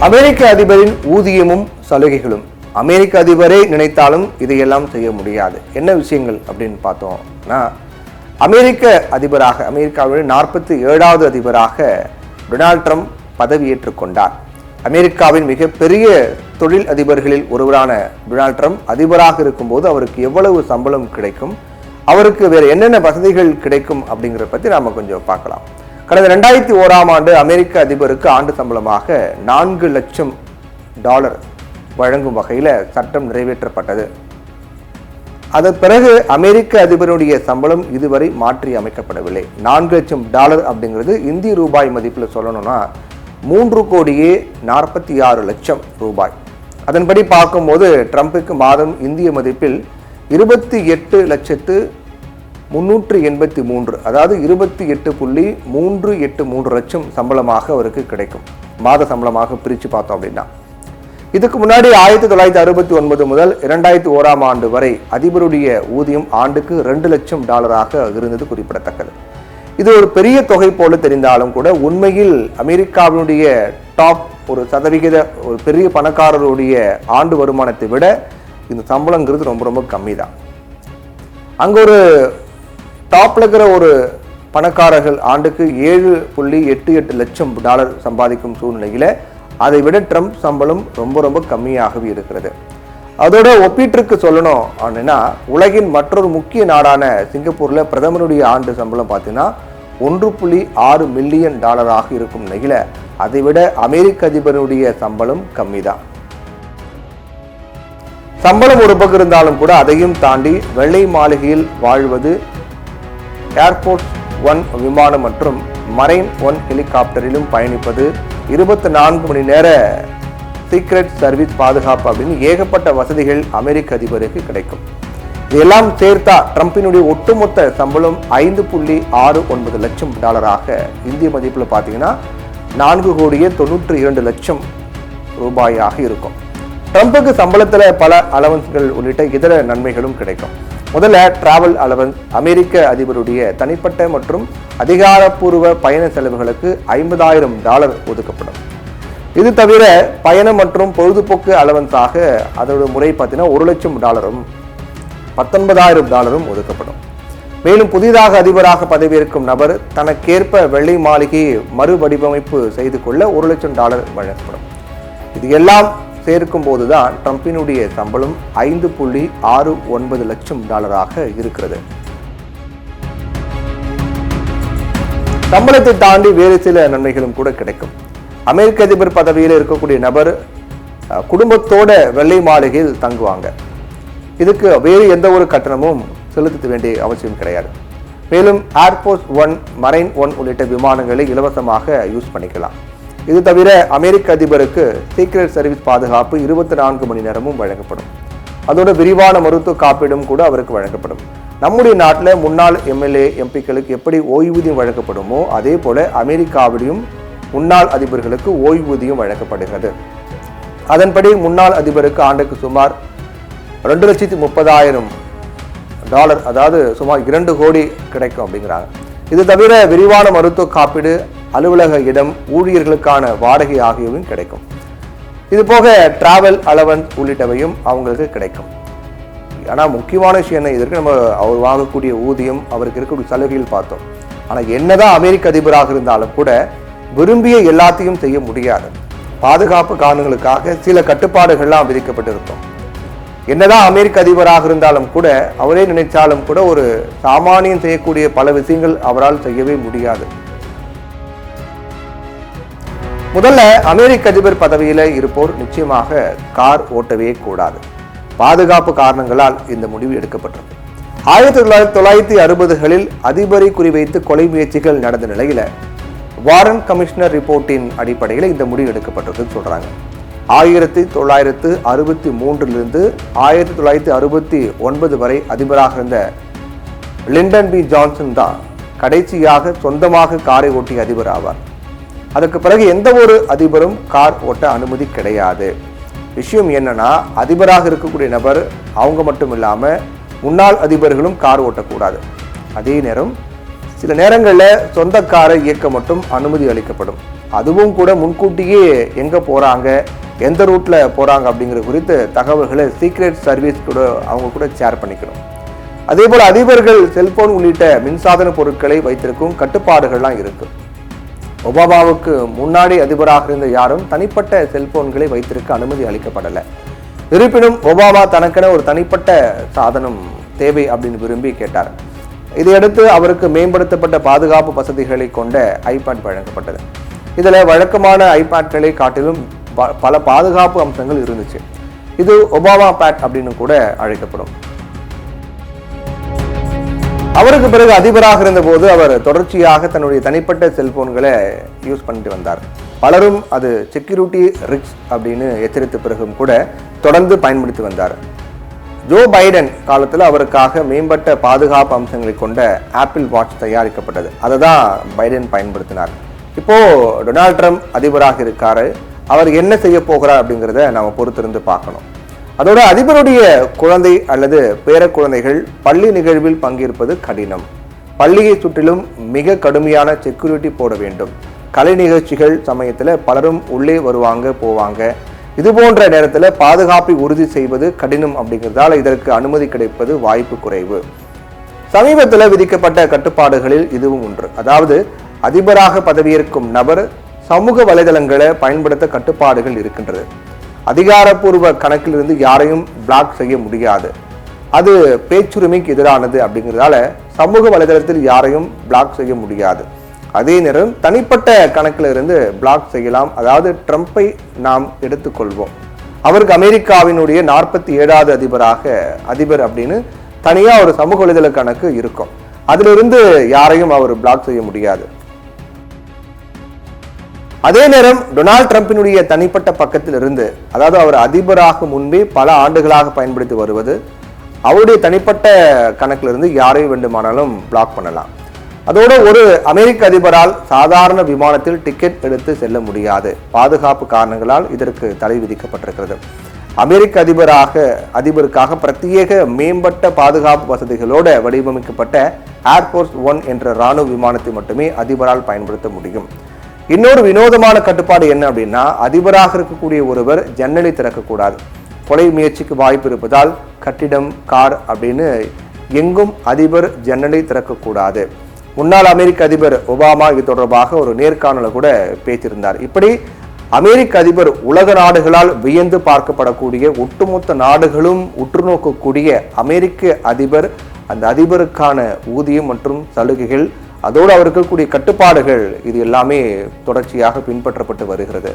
அமெரிக்க அதிபரின் ஊதியமும் சலுகைகளும். அமெரிக்க அதிபரே நினைத்தாலும் இதையெல்லாம் செய்ய முடியாது. என்ன விஷயங்கள் அப்படின்னு பார்த்தோம்னா, அமெரிக்காவுடைய 47வது அதிபராக டொனால்ட் ட்ரம்ப் பதவியேற்றுக் கொண்டார். அமெரிக்காவின் மிகப்பெரிய தொழில் அதிபர்களில் ஒருவரான டொனால்ட் ட்ரம்ப் அதிபராக இருக்கும்போது அவருக்கு எவ்வளவு சம்பளம் கிடைக்கும், அவருக்கு வேறு என்னென்ன வசதிகள் கிடைக்கும் அப்படிங்கிறத பற்றி நாம் கொஞ்சம் பார்க்கலாம். கடந்த 2001ஆம் ஆண்டு அமெரிக்க அதிபருக்கு ஆண்டு சம்பளமாக $4 லட்சம் வழங்கும் வகையில் சட்டம் நிறைவேற்றப்பட்டது. அதன் பிறகு அமெரிக்க அதிபருடைய சம்பளம் இதுவரை மாற்றி அமைக்கப்படவில்லை. $4 லட்சம் அப்படிங்கிறது இந்திய ரூபாய் மதிப்பில் சொல்லணும்னா 3,46 லட்சம் ரூபாய். அதன்படி பார்க்கும்போது ட்ரம்புக்கு மாதம் இந்திய மதிப்பில் 28,383,000, அதாவது 28.383 லட்சம் சம்பளமாக அவருக்கு கிடைக்கும். மாத சம்பளமாக பிரித்து பார்த்தோம் அப்படின்னா, இதுக்கு முன்னாடி 1969 முதல் 2001ஆம் ஆண்டு வரை அதிபருடைய ஊதியம் ஆண்டுக்கு $2 லட்சம் இருந்தது குறிப்பிடத்தக்கது. இது ஒரு பெரிய தொகை போல தெரிந்தாலும் கூட உண்மையில் அமெரிக்காவினுடைய டாப் ஒரு பெரிய பணக்காரருடைய ஆண்டு வருமானத்தை விட இந்த சம்பளங்கிறது ரொம்ப ரொம்ப கம்மி தான். அங்க ஒரு டாப்ல இருக்கிற ஒரு பணக்காரர்கள் ஆண்டுக்கு $7.88 லட்சம் சம்பாதிக்கும் சூழ்நிலையில அதை விட ட்ரம்ப் சம்பளம் ரொம்ப ரொம்ப கம்மியாகவே இருக்கிறது. அதோட ஒப்பீட்டிற்கு சொல்லணும் அப்படின்னா, உலகின் மற்றொரு முக்கிய நாடான சிங்கப்பூர்ல பிரதமருடைய ஆண்டு சம்பளம் பார்த்தீங்கன்னா $1.6 மில்லியன் இருக்கும் நிலையில அதை விட அமெரிக்க அதிபருடைய சம்பளம் கம்மி தான். சம்பளம் ஒரு பக்கம் இருந்தாலும் கூட அதையும் தாண்டி வெள்ளை மாளிகையில் வாழ்வது, ஏர்போர்ட் 1 விமானம் மற்றும் மரைன் 1 ஹெலிகாப்டரிலும் பயணிப்பது, 24 மணி நேர சீக்ரெட் சர்வீஸ் பாதுகாப்பு அப்படின்னு ஏகப்பட்ட வசதிகள் அமெரிக்க அதிபருக்கு கிடைக்கும். இதெல்லாம் சேர்த்தா ட்ரம்பினுடைய ஒட்டுமொத்த சம்பளம் $5.69 லட்சம் இந்திய மதிப்பில் பார்த்தீங்கன்னா 4,92 லட்சம் ரூபாயாக இருக்கும். ட்ரம்புக்கு சம்பளத்தில் பல அலவன்ஸ்கள் உள்ளிட்ட இதர நன்மைகளும் கிடைக்கும். முதல்ல டிராவல் அலவன்ஸ். அமெரிக்க அதிபருடைய தனிப்பட்ட மற்றும் அதிகாரப்பூர்வ பயண செலவுகளுக்கு $50,000 ஒதுக்கப்படும். இது தவிர பயணம் மற்றும் பொழுதுபோக்கு அலவன்ஸாக அதோட முறை பார்த்தீங்கன்னா $1 லட்சம் $19,000 ஒதுக்கப்படும். மேலும் புதிதாக அதிபராக பதவியேற்கும் நபர் தனக்கேற்ப வெள்ளை மாளிகையை மறுவடிவமைப்பு செய்து கொள்ள $1 லட்சம் வழங்கப்படும். இது எல்லாம் சேர்க்கும் போதுதான் ட்ரம்பினுடைய சம்பளம் $5.69 லட்சம் இருக்கிறது. சம்பளத்தை தாண்டி வேறு சில நன்மைகளும் கூட கிடைக்கும். அமெரிக்க அதிபர் பதவியில் இருக்கக்கூடிய நபர் குடும்பத்தோட வெள்ளை மாளிகையில் தங்குவாங்க. இதுக்கு வேறு எந்த ஒரு கட்டணமும் செலுத்த வேண்டிய அவசியம் கிடையாது. மேலும் ஏர்போர்ட் 1, மரைன் 1 உள்ளிட்ட விமானங்களை இலவசமாக யூஸ் பண்ணிக்கலாம். இது தவிர அமெரிக்க அதிபருக்கு சீக்ரெட் சர்வீஸ் பாதுகாப்பு 24 மணி நேரமும் வழங்கப்படும். அதோட விரிவான மருத்துவ காப்பீடும் கூட அவருக்கு வழங்கப்படும். நம்முடைய நாட்டில் முன்னாள் எம்எல்ஏ எம்பிக்களுக்கு எப்படி ஓய்வூதியம் வழங்கப்படுமோ அதே போல அமெரிக்காவிலும் முன்னாள் அதிபர்களுக்கு ஓய்வூதியம் வழங்கப்படுகிறது. அதன்படி முன்னாள் அதிபருக்கு ஆண்டுக்கு சுமார் $2,30,000, அதாவது சுமார் 2 கோடி கிடைக்கும் அப்படிங்கிறாங்க. இது தவிர விரிவான மருத்துவ காப்பீடு, அலுவலக இடம், ஊழியர்களுக்கான வாடகை ஆகியவையும் கிடைக்கும். இது போக டிராவல் அலவன்ஸ் உள்ளிட்டவையும் அவங்களுக்கு கிடைக்கும். ஆனால் முக்கியமான விஷயம் என்ன, இதற்கு நம்ம அவர் வாங்கக்கூடிய ஊதியம், அவருக்கு இருக்கக்கூடிய சலுகைகள் பார்த்தோம். ஆனால் என்னதான் அமெரிக்க அதிபராக இருந்தாலும் கூட விரும்பிய எல்லாத்தையும் செய்ய முடியாது. பாதுகாப்பு காரணங்களுக்காக சில கட்டுப்பாடுகள்லாம் விதிக்கப்பட்டிருக்கும். என்னதான் அமெரிக்க அதிபராக இருந்தாலும் கூட அவரே நினைச்சாலும் கூட ஒரு சாமானியன் செய்யக்கூடிய பல விஷயங்கள் அவரால் செய்யவே முடியாது. முதல்ல அமெரிக்க அதிபர் பதவியில இருப்போர் நிச்சயமாக கார் ஓட்டவே கூடாது. பாதுகாப்பு காரணங்களால் இந்த முடிவு எடுக்கப்பட்டது. 1960களில் அதிபரை குறிவைத்து கொலை முயற்சிகள் நடந்த நிலையில வாரன் கமிஷனர் ரிப்போர்ட்டின் அடிப்படையில் இந்த முடிவு எடுக்கப்பட்டதுன்னு சொல்றாங்க. 1963 1969 வரை அதிபராக இருந்த லிண்டன் பி ஜான்சன் தான் கடைசியாக சொந்தமாக காரை ஓட்டிய அதிபர் ஆவார். அதற்கு பிறகு எந்த ஒரு அதிபரும் கார் ஓட்ட அனுமதி கிடையாது. விஷயம் என்னன்னா, அதிபராக இருக்கக்கூடிய நபர் அவங்க மட்டும் இல்லாம முன்னாள் அதிபர்களும் கார் ஓட்டக்கூடாது. அதே நேரம் சில நேரங்களில் சொந்த காரை இயக்க மட்டும் அனுமதி அளிக்கப்படும். அதுவும் கூட முன்கூட்டியே எங்கே போகிறாங்க, எந்த ரூட்டில் போகிறாங்க அப்படிங்கிற குறித்து தகவல்களை சீக்ரெட் சர்வீஸ் கூட அவங்க கூட ஷேர் பண்ணிக்கணும். அதே போல் அதிபர்கள் செல்போன் உள்ளிட்ட மின்சாதன பொருட்களை வைத்திருக்கும் கட்டுப்பாடுகள்லாம் இருக்கு. ஒபாமாவுக்கு முன்னாடி அதிபராக இருந்த யாரும் தனிப்பட்ட செல்போன்களை வைத்திருக்க அனுமதி அளிக்கப்படலை. இருப்பினும் ஒபாமா தனக்கென ஒரு தனிப்பட்ட சாதனம் தேவை அப்படின்னு விரும்பி கேட்டார். இதையடுத்து அவருக்கு மேம்படுத்தப்பட்ட பாதுகாப்பு வசதிகளை கொண்ட ஐபேட் வழங்கப்பட்டது. இதில் வழக்கமான ஐபேட்களை காட்டிலும் பல பாதுகாப்பு அம்சங்கள் இருந்துச்சு. இது ஒபாமா பேட் அப்படின்னு கூட அழைக்கப்படும். அவருக்கு பிறகு அதிபராக இருந்த போது அவர் தொடர்ச்சியாக தன்னுடைய தனிப்பட்ட செல்போன்களை யூஸ் பண்ணிட்டு வந்தார். பலரும் அது செக்யூரிட்டி ரிஸ்க் அப்படின்னு எச்சரித்த பிறகும் கூட தொடர்ந்து பயன்படுத்தி வந்தார். ஜோ பைடன் காலத்தில் அவருக்காக மேம்பட்ட பாதுகாப்பு அம்சங்களை கொண்ட ஆப்பிள் வாட்ச் தயாரிக்கப்பட்டது. அதை தான் பைடன் பயன்படுத்தினார். இப்போ டொனால்ட் ட்ரம்ப் அதிபராக இருக்காரு. அவர் என்ன செய்ய போகிறார் அப்படிங்கிறத நாம பொறுத்திருந்து பார்க்கணும். அதோட அதிபருடைய குழந்தை அல்லது பேர குழந்தைகள் பள்ளி நிகழ்வில் பங்கேற்பது கடினம். பள்ளியை சுற்றிலும் மிக கடுமையான செக்யூரிட்டி போட வேண்டும். கலை நிகழ்ச்சிகள் சமயத்தில் பலரும் உள்ளே வருவாங்க போவாங்க. இது போன்ற நேரத்தில் பாதுகாப்பை உறுதி செய்வது கடினம் அப்படிங்கிறதால இதற்கு அனுமதி கிடைப்பது வாய்ப்பு குறைவு. சமீபத்தில் விதிக்கப்பட்ட கட்டுப்பாடுகளில் இதுவும் ஒன்று. அதாவது அதிபராக பதவியேற்கும் நபர் சமூக வலைதளங்களை பயன்படுத்த கட்டுப்பாடுகள் இருக்கின்றது. அதிகாரப்பூர்வ கணக்கிலிருந்து யாரையும் பிளாக் செய்ய முடியாது. அது பேச்சுரிமைக்கு எதிரானது அப்படிங்கிறதால சமூக வலைதளத்தில் யாரையும் பிளாக் செய்ய முடியாது. அதே நேரம் தனிப்பட்ட கணக்கில் இருந்து பிளாக் செய்யலாம். அதாவது ட்ரம்பை நாம் எடுத்துக்கொள்வோம். அவருக்கு அமெரிக்காவினுடைய 47வது அதிபர் அப்படின்னு தனியாக ஒரு சமூக வலைதள கணக்கு இருக்கும். அதிலிருந்து யாரையும் அவர் பிளாக் செய்ய முடியாது. அதே நேரம் டொனால்ட் ட்ரம்பினுடைய தனிப்பட்ட பக்கத்தில் இருந்து, அதாவது அவர் அதிபராக முன்பே பல ஆண்டுகளாக பயன்படுத்தி வருவது, அவருடைய தனிப்பட்ட கணக்கிலிருந்து யாரையும் வேண்டுமானாலும் பிளாக் பண்ணலாம். அதோடு ஒரு அமெரிக்க அதிபரால் சாதாரண விமானத்தில் டிக்கெட் எடுத்து செல்ல முடியாது. பாதுகாப்பு காரணங்களால் இதற்கு தடை விதிக்கப்பட்டிருக்கிறது. அமெரிக்க அதிபருக்காக பிரத்யேக மேம்பட்ட பாதுகாப்பு வசதிகளோடு வடிவமைக்கப்பட்ட ஏர்ஃபோர்ஸ் 1 என்ற இராணுவ விமானத்தை மட்டுமே அதிபரால் பயன்படுத்த முடியும். இன்னொரு வினோதமான கட்டுப்பாடு என்ன அப்படின்னா, அதிபராக இருக்கக்கூடிய ஒருவர் ஜன்னலை திறக்கக்கூடாது. கொலை முயற்சிக்கு வாய்ப்பு இருப்பதால் கட்டிடம், கார் அப்படின்னு எங்கும் அதிபர் ஜன்னலை திறக்கக்கூடாது. முன்னாள் அமெரிக்க அதிபர் ஒபாமா இது தொடர்பாக ஒரு நேர்காணல கூட பேசியிருந்தார். இப்படி அமெரிக்க அதிபர் உலக நாடுகளால் வியந்து பார்க்கப்படக்கூடிய, ஒட்டுமொத்த நாடுகளும் உற்று நோக்கக்கூடிய அமெரிக்க அதிபர், அந்த அதிபருக்கான ஊதியம் மற்றும் சலுகைகள், அதோடு அவருக்கு இருக்கக்கூடிய கட்டுப்பாடுகள், இது எல்லாமே தொடர்ச்சியாக பின்பற்றப்பட்டு வருகிறது.